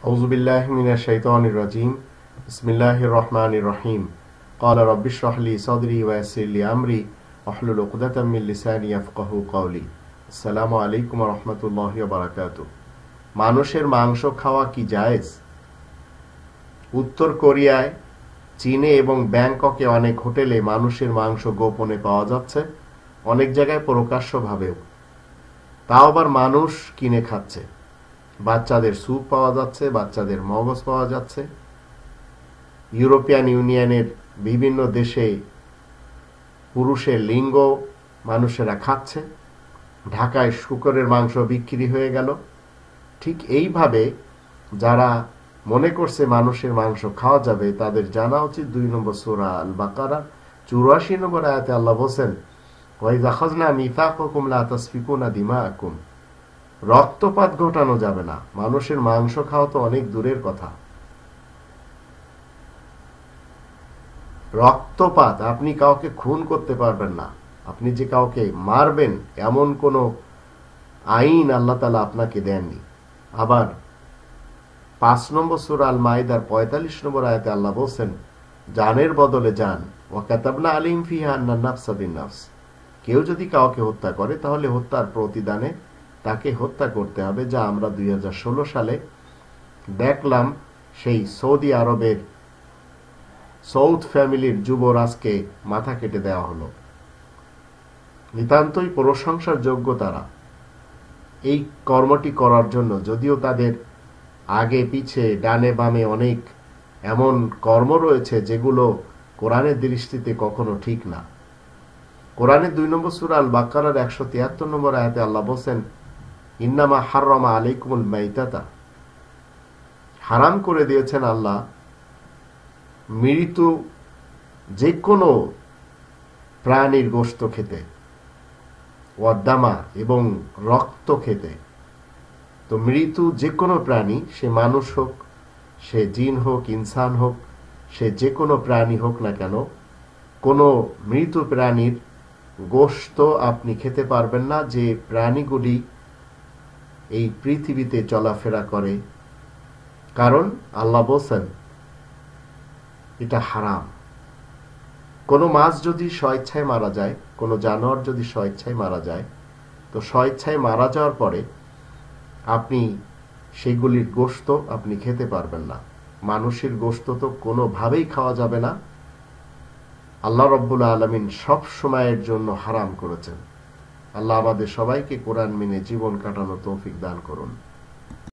أعوذ بالله من الشيطان الرجيم بسم الله الرحمن الرحيم قال رب اشرح لي صدري ويسر لي أمري واحلل عقدة من لساني يفقهوا قولي আসসালামু আলাইকুম ওয়া রাহমাতুল্লাহি ওয়া বারাকাতুহু। মানুষের মাংস খাওয়া কি জায়েজ? উত্তর কোরিয়ায়, চীনে এবং ব্যাংককে অনেক হোটেলে মানুষের মাংস গোপনে পাওয়া যাচ্ছে, অনেক জায়গায় প্রকাশ্যভাবেও। তাও আবার মানুষ কিনে খাচ্ছে। বাচ্চাদের স্যুপ পাওয়া যাচ্ছে, বাচ্চাদের মগজ পাওয়া যাচ্ছে। ইউরোপিয়ান ইউনিয়নের বিভিন্ন দেশে পুরুষের লিঙ্গ মানুষেরা খাচ্ছে। ঢাকায় শূকরের মাংস বিক্রি হয়ে গেল। ঠিক এইভাবে যারা মনে করছে মানুষের মাংস খাওয়া যাবে, তাদের জানা উচিত 2 নম্বর সূরা আল বাকারা 84 নম্বর আয়াতে আল্লাহ বলেন, ওয়াইযা আখাযনা মিসাকাকুম লা তাসফিকুনা দিমাআকুম। রক্তপাত ঘটানো যাবে না। মানুষের মাংস খাওয়া তো অনেক দূরের কথা। রক্তপাত, আপনি কাউকে খুন করতে পারবেন না, আপনি যে কাউকে মারবেন এমন কোন আইন আল্লাহ তাআলা আপনাকে দেননি। আবার 5 নম্বর সূরা আল মাইদার 45 নম্বর আয়াতে আল্লাহ বলেন, জানের বদলে জান, ওয়া কাতাবনা আলাইহিম ফিহা আন্নান নাফসা বিন-নাফস। কেউ যদি কাউকে হত্যা করে তাহলে হত্যার প্রতিদানে তাকে হত্যা করতে হবে, যা আমরা 2016 সালে দেখলাম। সেই সৌদি আরবের সৌদ ফ্যামিলির যুবরাজকে মাথা কেটে দেওয়া হলো। নিতান্তই প্রশংসার যোগ্য তারা এই কর্মটি করার জন্য, যদিও তাদের আগে পিছে ডানে বামে অনেক এমন কর্ম রয়েছে যেগুলো কোরআনের দৃষ্টিতে কখনো ঠিক না। কোরআনের 2 নম্বর সূরা আল বাকারার 173 নম্বর আয়াতে আল্লাহ বলেন, ইন্নামা হাররামা আলাইকুমুল মাইতাতা। হারাম করে দিয়েছেন আল্লাহ মৃত যে কোনো প্রাণীর গোশত খেতে, ওয়াদ্দামা এবং রক্ত খেতে। তো মৃত যে কোনো প্রাণী, সে মানুষ হোক, সে জিন হোক, ইনসান হোক, সে যে কোনো প্রাণী হোক না কেন, কোনো মৃত প্রাণীর গোশত আপনি খেতে পারবেন না যে প্রাণীগুলি এই পৃথিবীতে চলাফেরা করে। কারণ আল্লাহ বলেন এটা হারাম। কোনো মাছ যদি স্বেচ্ছায় মারা যায়, কোনো জানোয়ার যদি স্বেচ্ছায় মারা যায়, তো স্বেচ্ছায় মারা যাওয়ার পরে আপনি সেগুলির গোশত আপনি খেতে পারবেন না। মানুষের গোশত তো কোনোভাবেই খাওয়া যাবে না। আল্লাহ রব্বুল আলামিন সব সময়ের জন্য হারাম করেছেন। আল্লাহ আমাদের সবাইকে কোরআন মেনে জীবন কাটানোর তৌফিক দান করুন।